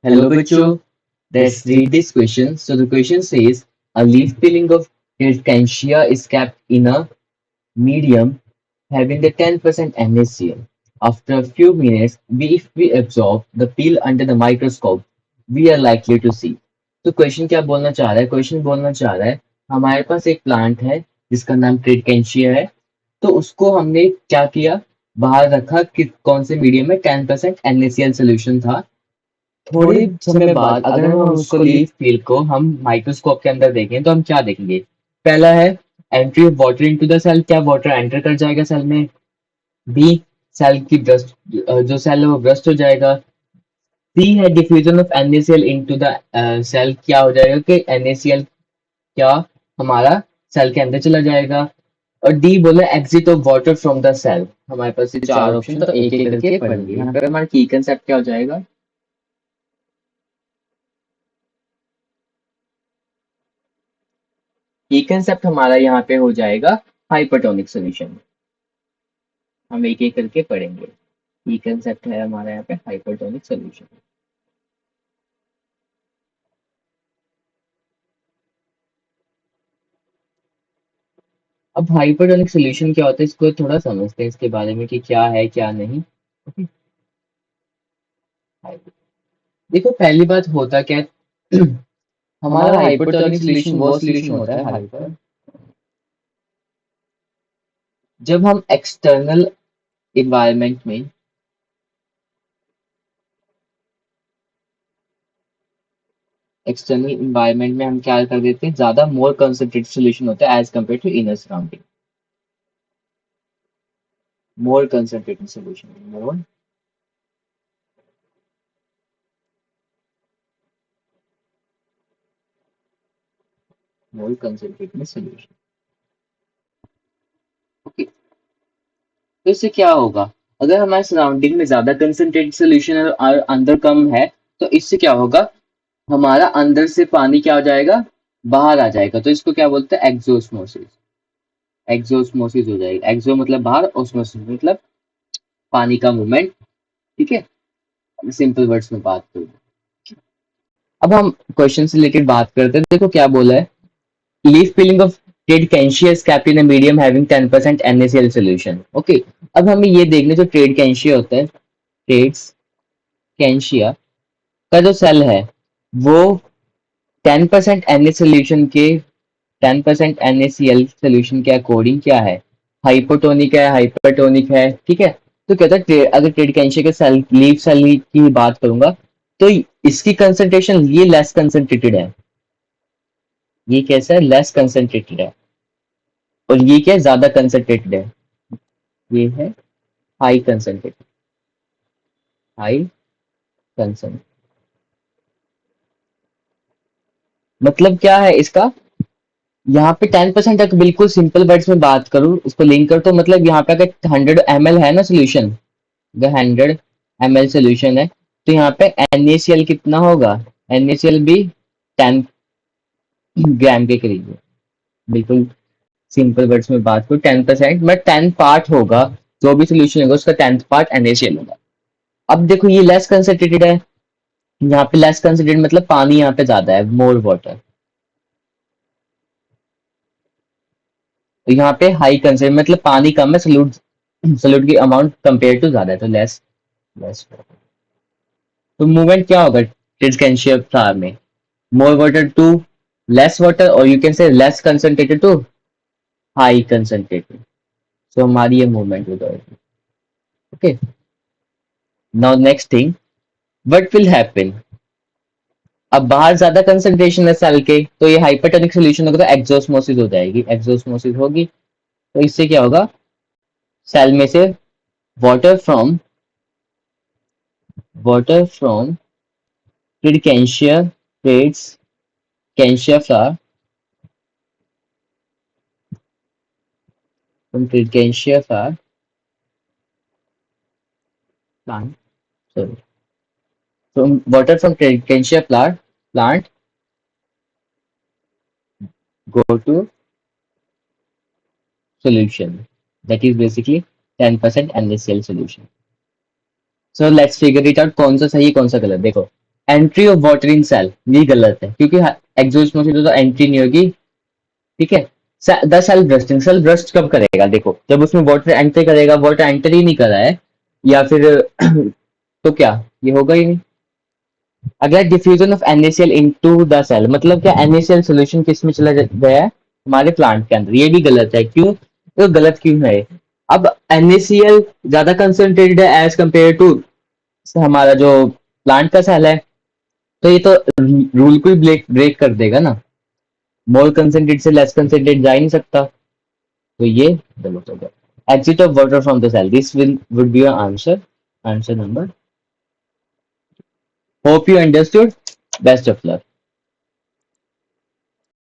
Hello, Bacho. Let's read this question. So the question says, a leaf peeling of Hirschia is kept in a medium having the 10% NaCl. After a few minutes, if we absorb the peel under the microscope, we are likely to see. तो question क्या बोलना चाह रहा है? Question बोलना चाह रहा है हमारे पास एक प्लांट है जिसका नाम ट्रिटकेंशिया है। तो उसको हमने क्या किया, बाहर रखा कि कौन से मीडियम में 10% NaCl सोल्यूशन था। थोड़ी समय बाद अगर हम उसको लीफ फील्ड को हम माइक्रोस्कोप के अंदर देखें तो हम क्या देखेंगे? पहला है entry of water into the cell, क्या वाटर एंटर कर जाएगा सेल में। बी, सेल की ब्रस्ट, जो सेल है वो ब्रस्ट हो जाएगा। सी है diffusion of NaCl into the cell, क्या हो जाएगा कि NaCl क्या हमारा सेल के अंदर चला जाएगा। और डी बोला exit of water from the cell. हमारे पास ये चार ऑप्शन तो एक एक करके पढ़ेंगे। यहाँ पे हमारा की कंसेप्ट क्या हो जाएगा? की कंसेप्ट हमारा यहाँ पे हो जाएगा हाइपरटोनिक सॉल्यूशन। हम एक एक करके पढ़ेंगे। की कंसेप्ट है हमारा यहाँ पे हाइपरटोनिक सॉल्यूशन। अब हाइपरटोनिक सॉल्यूशन क्या होता है इसको थोड़ा समझते हैं इसके बारे में कि क्या है क्या नहीं। ओके, देखो पहली बात होता क्या है हमारा हाइपरटोनिक सॉल्यूशन वो सॉल्यूशन होता है हाइपर, जब हम एक्सटर्नल इन्वायरमेंट में हम क्या कर देते हैं, ज्यादा मोर कंसंट्रेटेड सॉल्यूशन होता है as compare to inner surrounding. More concentrated solution, more concentrated solution. Okay, तो इससे क्या होगा, अगर हमारे सराउंडिंग में ज्यादा कंसंट्रेटेड सॉल्यूशन है और अंदर कम है, तो इससे क्या होगा, हमारा अंदर से पानी क्या हो जाएगा, बाहर आ जाएगा। तो इसको क्या बोलते हैं, एक्सोस्मोसिस। एक्सोस्मोसिस हो जाएगा। एक्सो मतलब बाहर, ऑस्मोसिस मतलब पानी का मूवमेंट। ठीक है, सिंपल वर्ड्स में बात करूँ। अब हम क्वेश्चन से रिलेटेड बात करते हैं। देखो क्या बोला है, leaf peeling of Tradescantia is kept in a medium having 10% NaCl solution. Okay, अब हमें ये देखने जो Tradescantia होता है, Tradescantia का जो सेल है वो 10% Na सोल्यूशन के 10% NaCl सोल्यूशन के अकॉर्डिंग क्या है, हाइपोटोनिक है, हाइपरटोनिक है। ठीक है, तो कहता है अगर ट्रेडकेंशिया के सेल, लीफ सेल की बात करूंगा तो इसकी कंसंट्रेशन ये लेस कंसंट्रेटेड है, ये कैसा है, लेस कंसंट्रेटेड है। और ये क्या है, ज्यादा कंसंट्रेटेड है, ये है हाई कंसंट्रेटेड, हाई कंसंट्रेटेड। मतलब क्या है इसका, यहाँ पे 10% तक बिल्कुल सिंपल वर्ड्स में बात करूँ, इसको लिंक कर, तो मतलब यहाँ पे अगर 100 ml है ना सोल्यूशन, अगर 100 ml सोल्यूशन है तो यहाँ पे NaCl कितना होगा, NaCl भी 10 ग्राम के करीब है। बिल्कुल सिंपल वर्ड्स में बात करूँ 10%, बट 10 पार्ट होगा, जो भी सोल्यूशन होगा उसका 10th पार्ट NaCl होगा। अब देखो ये लेस कंसंट्रेटेड है, यहाँ पे लेस कंसंट्रेटेड मतलब पानी यहाँ पे ज्यादा है, मोर वाटर। तो यहाँ पे हाई कंसंट्रेटेड मतलब पानी कम है, सोल्यूट सोल्यूट की अमाउंट कंपेयर टू ज्यादा है, तो लेस, लेस। तो मूवमेंट क्या होगा टिस्केंशिया फ्लावर में, more water to less water, और you can say less concentrated to high concentrated. So हमारी ये मूवमेंट हो जाएगी। Okay, now next thing, what will happen, अब बाहर ज्यादा कंसंट्रेशन है सेल के, तो ये हाइपरटोनिक सोल्यूशन होगा तो एक्सोस्मोसिस हो जाएगी, एक्सोस्मोसिस होगी। तो इससे क्या होगा, सेल में से water from tradescantia tradescantia flower, from tradescantia flower plant, sorry, from water from Trichia plant go to solution, that is basically 10% NaCl solution. So let's figure it out, कौन सा सही है कौन सा गलत। देखो entry of water in cell, ये गलत है क्योंकि एक्सोस्मोसिस तो एंट्री नहीं होगी। ठीक है। The cell bursting, cell burst कब करेगा? देखो जब उसमें वाटर एंटर करेगा, वाटर एंटर ही नहीं करा है या फिर तो क्या ये होगा ही नहीं। अगला diffusion of NaCl into the cell, मतलब क्या NaCl सॉल्यूशन किस में चला गया है? हमारे प्लांट के अंदर। ये भी गलत है, क्यों? तो गलत क्यों है? अब NaCl ज्यादा कंसंट्रेटेड है एज कंपेयर टू हमारा जो प्लांट का सेल है, तो ये तो रूल को ही ब्रेक कर देगा ना। मोर कंसंट्रेट से लेस कंसंट्रेट जा ही नहीं सकता, तो ये गलत हो गया। Exit of water from the cell, this will would be your answer, answer number. Hope you understood. Best of luck.